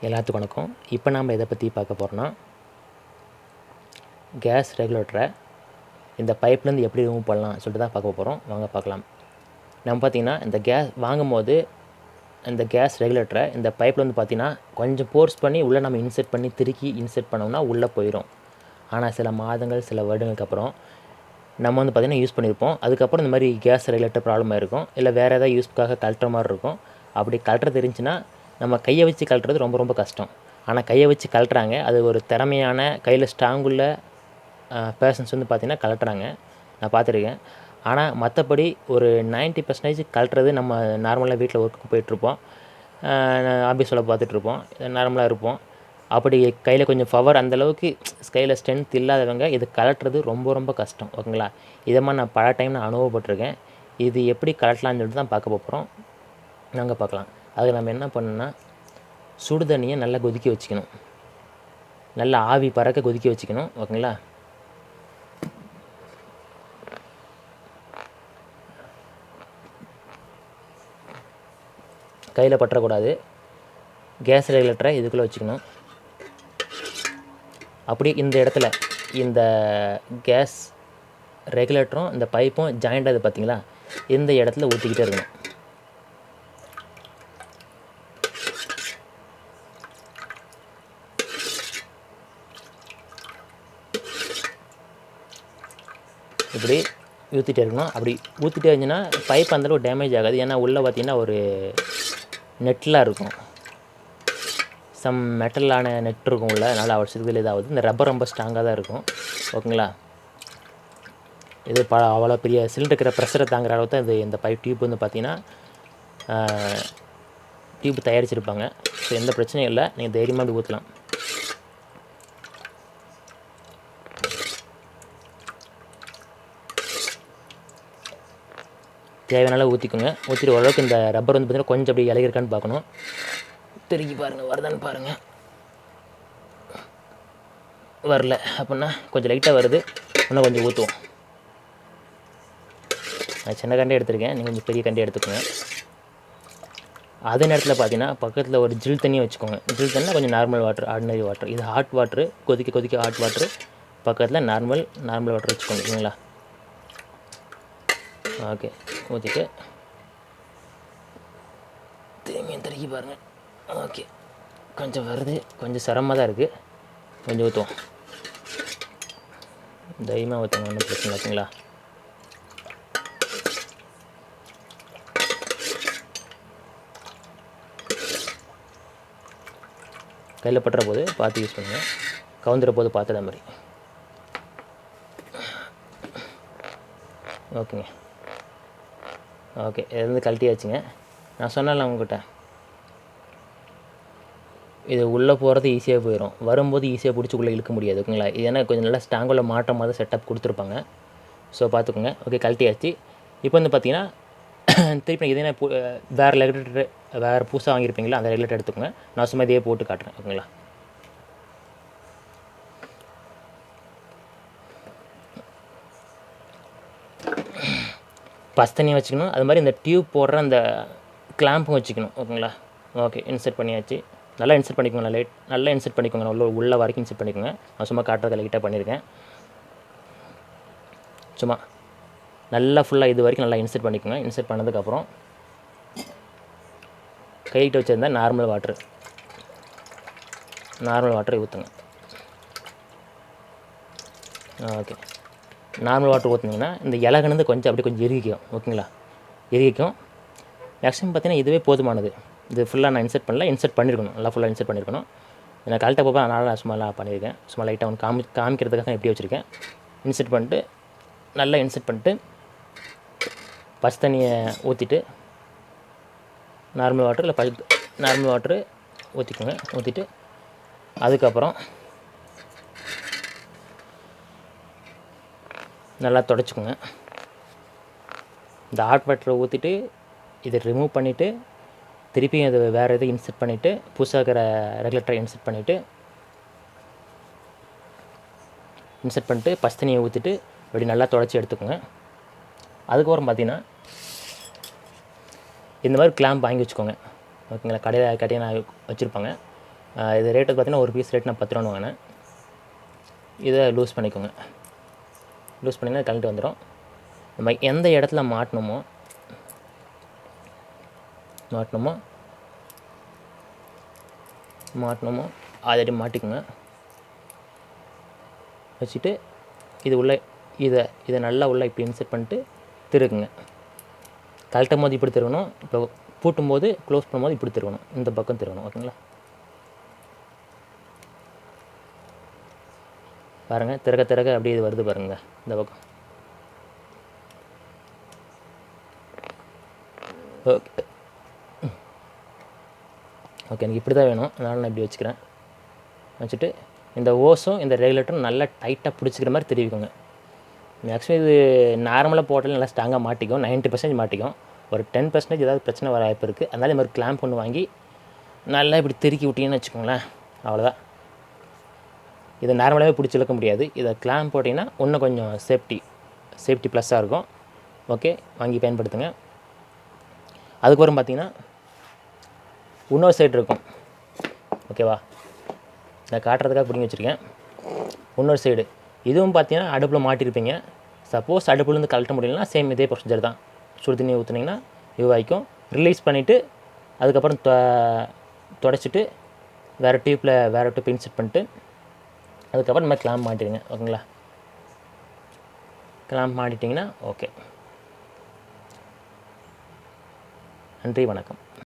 எல்லாத்துக்கும் வணக்கம். இப்போ நாம் எதை பற்றி பார்க்க போகிறோன்னா, கேஸ் ரெகுலேட்டரை இந்த பைப்லேருந்து எப்படி ரிமூவ் பண்ணலாம் சொல்லிட்டு தான் பார்க்க போகிறோம். வாங்க பார்க்கலாம். நம்ம பார்த்திங்கன்னா இந்த கேஸ் வாங்கும்போது இந்த கேஸ் ரெகுலேட்டரை இந்த பைப்பில் வந்து பார்த்திங்கன்னா கொஞ்சம் ஃபோர்ஸ் பண்ணி உள்ளே நம்ம இன்செர்ட் பண்ணி திருக்கி இன்செர்ட் பண்ணோம்னா உள்ளே போயிடும். ஆனால் சில மாதங்கள் சில வருடங்களுக்கு அப்புறம் நம்ம வந்து பார்த்திங்கன்னா யூஸ் பண்ணியிருப்போம். அதுக்கப்புறம் இந்த மாதிரி கேஸ் ரெகுலேட்டர் ப்ராப்ளமாக இருக்கும், இல்லை வேறு ஏதாவது யூஸ்க்காக கழட்டுற மாதிரி இருக்கும். அப்படி கழட்டுற தெரிஞ்சுன்னா நம்ம கையை வச்சு கழட்டுறது ரொம்ப ரொம்ப கஷ்டம். ஆனால் கையை வச்சு கழட்டுறாங்க. அது ஒரு திறமையான கையில் ஸ்ட்ராங்குள்ள பேர்சன்ஸ் வந்து பார்த்திங்கன்னா கழட்டுறாங்க, நான் பார்த்துருக்கேன். ஆனால் மற்றபடி ஒரு 90% கழட்டுறது நம்ம நார்மலாக வீட்டில் ஒர்க்கு போயிட்டுருப்போம், ஆஃபீஸ் வேலை பார்த்துட்ருப்போம், நார்மலாக இருப்போம். அப்படி கையில் கொஞ்சம் பவர் அந்தளவுக்கு கையில் ஸ்ட்ரென்த் இல்லாதவங்க இது கழட்டுறது ரொம்ப ரொம்ப கஷ்டம். ஓகேங்களா? இதை மாதிரி நான் பல டைம் நான் அனுபவப்பட்டிருக்கேன். இது எப்படி கழட்டலாம்னு சொல்லிட்டு தான் பார்க்க போகிறோம். நாங்கள் பார்க்கலாம். அதுக்கு நம்ம என்ன பண்ணணும்னா, சுடு தண்ணியை நல்லா கொதிக்க வச்சுக்கணும். நல்லா ஆவி பறக்க கொதிக்க வச்சுக்கணும். ஓகேங்களா? கையில் பற்றக்கூடாது. கேஸ் ரெகுலேட்டரை இதுக்குள்ளே வச்சுக்கணும். அப்படி இந்த இடத்துல இந்த கேஸ் ரெகுலேட்டரும் இந்த பைப்பும் ஜாயிண்ட் ஆகுது பார்த்தீங்களா, இந்த இடத்துல ஊற்றிக்கிட்டே இருக்கணும். இப்படி ஊற்றிட்டே இருக்கணும். அப்படி ஊற்றிட்டே இருந்துச்சுன்னா பைப் அந்தளவு டேமேஜ் ஆகாது. ஏன்னா உள்ளே பார்த்திங்கன்னா ஒரு நெட்லாம் இருக்கும், சம் மெட்டலான நெட் இருக்கும் உள்ள, நல்லா வருஷத்துக்கு இதாகுது. இந்த ரப்பர் ரொம்ப ஸ்ட்ராங்காக தான் இருக்கும். ஓகேங்களா? இது அவ்வளோ பெரிய சிலிண்டர் இருக்கிற ப்ரெஷரை தாங்குற அளவு தான் இந்த பைப் டியூப் வந்து பார்த்திங்கன்னா டியூப் தயாரிச்சிருப்பாங்க. ஸோ எந்த பிரச்சனையும் இல்லை, நீங்கள் தைரியமாக அப்படி ஊற்றலாம். தேவையான ஊற்றிக்கோங்க. ஊற்றிட்டு ஓரளவுக்கு இந்த ரப்பர் வந்து பார்த்திங்கன்னா கொஞ்சம் அப்படி இலகிருக்கான்னு பார்க்கணும். திருக்கி பாருங்கள், வருதான்னு பாருங்கள். வரல அப்படின்னா கொஞ்சம் லைட்டாக வருது, இன்னும் கொஞ்சம் ஊற்றுவோம். நான் சின்ன கண்டே எடுத்துருக்கேன், நீங்கள் கொஞ்சம் பெரிய கண்டே எடுத்துக்கோங்க. அதே நேரத்தில் பார்த்தீங்கன்னா பக்கத்தில் ஒரு ஜில் தண்ணியை வச்சுக்கோங்க. ஜில் தண்ணினா கொஞ்சம் நார்மல் வாட்டர், ஆர்டினரி வாட்டர். இது ஹாட் வாட்ரு, கொதிக்க கொதிக்க ஹாட் வாட்ரு. பக்கத்தில் நார்மல் வாட்டர் வச்சுக்கோங்க. சரிங்களா? ஓகே, ஊற்றிட்டு திரும்பியும் திருக்கி பாருங்கள். ஓகே, கொஞ்சம் வருது, கொஞ்சம் சிரமமாக தான் இருக்குது. கொஞ்சம் ஊற்றுவோம். தைரியமாக ஊற்றுங்க, ஒன்றும் பிரச்சனை ஓகேங்களா? கையில் பட்டுற போது பார்த்து யூஸ் பண்ணுங்கள், கவுந்துற போது பார்த்துட மாதிரி. ஓகேங்க, ஓகே. இது வந்து கழட்டியாச்சுங்க. நான் சொன்னேன்ல உங்கள்கிட்ட, இது உள்ளே போகிறது ஈஸியாக போயிடும், வரும்போது ஈஸியாக பிடிச்சி உள்ளே இழுக்க முடியாது. ஓகேங்களா? இது ஏன்னா கொஞ்சம் நல்லா ஸ்ட்ராங்குள்ள மாற்றம் மாதிரி செட்டப் கொடுத்துருப்பாங்க. ஸோ பார்த்துக்கோங்க. ஓகே, கழட்டியாச்சு. இப்போ வந்து பார்த்தீங்கன்னா திருப்பி இதே வேறு ரெகுலேட்டர் வேறு புதுசாக வாங்கியிருப்பீங்களா, அந்த ரெகுலேட்டர் எடுத்துக்கோங்க. நான் சும்மா இதே போட்டு காட்டுறேன். ஓகேங்களா? பஸ் தண்ணியை வச்சுக்கணும். அது மாதிரி இந்த டியூப் போடுற அந்த கிளாம்பும் வச்சுக்கணும். ஓகேங்களா? ஓகே, இன்செர்ட் பண்ணியாச்சு. நல்லா இன்செர்ட் பண்ணிக்கோங்க, நல்லா இன்செர்ட் பண்ணிக்கோங்க, உள்ள வரைக்கும் இன்செர்ட் பண்ணிக்கோங்க. நான் சும்மா காட்டுறதை லைட்டாக பண்ணியிருக்கேன். சும்மா நல்லா ஃபுல்லாக இது வரைக்கும் நல்லா இன்செர்ட் பண்ணிக்கோங்க. இன்செர்ட் பண்ணதுக்கப்புறம் கைகிட்ட வச்சுருந்தா நார்மல் வாட்டரை ஊற்றுங்க. ஓகே, நார்மல் வாட்டர் ஊற்றுனீங்கன்னா இந்த இலகுனது கொஞ்சம் அப்படியே கொஞ்சம் இறுகிக்கும். ஓகேங்களா? இறுகிக்கும். மேக்ஸிமம் பார்த்தீங்கன்னா இதுவே போதுமானது. இது ஃபுல்லாக நான் இன்செர்ட் பண்ணல, இன்செர்ட் பண்ணியிருக்கணும், நல்லா ஃபுல்லாக இன்செர்ட் பண்ணியிருக்கணும். நான் கழட்ட போக அதனால் நான் சும்மா பண்ணியிருக்கேன். சும்மா லைட்டாக ஒன்று காமிக்கிறதுக்காக எப்படி வச்சுருக்கேன். இன்செர்ட் பண்ணிட்டு நல்லா இன்செர்ட் பண்ணிட்டு பஸ் தண்ணியை ஊற்றிட்டு நார்மல் வாட்டர் இல்லை நார்மல் வாட்ரு ஊற்றிக்கோங்க. ஊற்றிட்டு அதுக்கப்புறம் நல்லா தொடச்சிக்கோங்க. இந்த ஹாட் வாட்டரை ஊற்றிட்டு இதை ரிமூவ் பண்ணிவிட்டு திருப்பியும் அது வேறு எதுவும் இன்செர்ட் பண்ணிவிட்டு புதுசாக இருக்கிற ரெகுலேட்டரை இன்செர்ட் பண்ணிட்டு பஸ் தண்ணியை ஊற்றிட்டு இப்படி நல்லா தொடச்சி எடுத்துக்கோங்க. அதுக்கப்புறம் பார்த்திங்கன்னா இந்த மாதிரி கிளாம்ப் வாங்கி வச்சுக்கோங்க. ஓகேங்களா? கடையில் நான் வச்சுருப்பாங்க. இது ரேட்டு பார்த்தீங்கன்னா ஒரு பீஸ் ரேட் நான் 10 ரூபான்னு வாங்கினேன். இதை லூஸ் பண்ணிக்கோங்க. லூஸ் பண்ணிங்கன்னா கழட்டி வந்துடும். நம்ம எந்த இடத்துல மாட்டணுமோ ஆல்ரெடி மாட்டிக்கோங்க. வச்சுட்டு இது உள்ள இதை நல்லா உள்ள இப்படி இன்செர்ட் பண்ணிட்டு திருக்குங்க. கழட்டும் போது இப்படி திருக்கணும். இப்போ பூட்டும் போது க்ளோஸ் பண்ணும்போது இப்படி திருக்கணும். இந்த பக்கம் திருக்கணும். ஓகேங்களா? பாருங்கள், திறக்க அப்படியே இது வருது பாருங்கள் இந்த பக்கம். ஓகே ஓகே எனக்கு இப்படி தான் வேணும். அதனால் நான் இப்படி வச்சுக்கிறேன். வச்சுட்டு இந்த ஓஸும் இந்த ரெகுலேட்டரும் நல்லா டைட்டாக பிடிச்சிக்கிற மாதிரி திருவிக்கோங்க. மேக்ஸிமம் இது நார்மலாக போட்டாலும் நல்லா ஸ்ட்ராங்காக மாட்டிக்கும். 90% மாட்டிக்கும். ஒரு 10% ஏதாவது பிரச்சனை வர வாய்ப்பு இருக்குது. அதனால் இது மாதிரி கிளாம்ப் ஒன்று வாங்கி நல்லா இப்படி திருக்கி விட்டிங்கன்னு வச்சுக்கோங்களேன். அவ்வளோதான். இதை நார்மலாகவே பிடிச்சி இழுக்க முடியாது. இதை கிளாம்ப் போட்டிங்கன்னா இன்னும் கொஞ்சம் சேஃப்டி ப்ளஸ்ஸாக இருக்கும். ஓகே, வாங்கி பயன்படுத்துங்க. அதுக்கப்புறம் பார்த்திங்கன்னா இன்னொரு சைடு இருக்கும். ஓகேவா? நான் காட்டுறதுக்காக பிடிங்கி வச்சுருக்கேன். இன்னொரு சைடு இதுவும் பார்த்தீங்கன்னா அடுப்பில் மாட்டியிருப்பீங்க. சப்போஸ் அடுப்புலேருந்து கழட்ட முடியலன்னா சேம் இதே ப்ரொசீஜர் தான். சுடு தண்ணி ஊற்றுனீங்கன்னா இதுவாகிக்கும். ரிலீஸ் பண்ணிவிட்டு அதுக்கப்புறம் தொடச்சிட்டு வேறு டியூப் இன்செர்ட் பண்ணிட்டு அதுக்கப்புறம் நம்ம கிளாம்ப் மாட்டிடுங்க. ஓகேங்களா? கிளாம்ப் மாட்டிட்டிங்கன்னா ஓகே. நன்றி, வணக்கம்.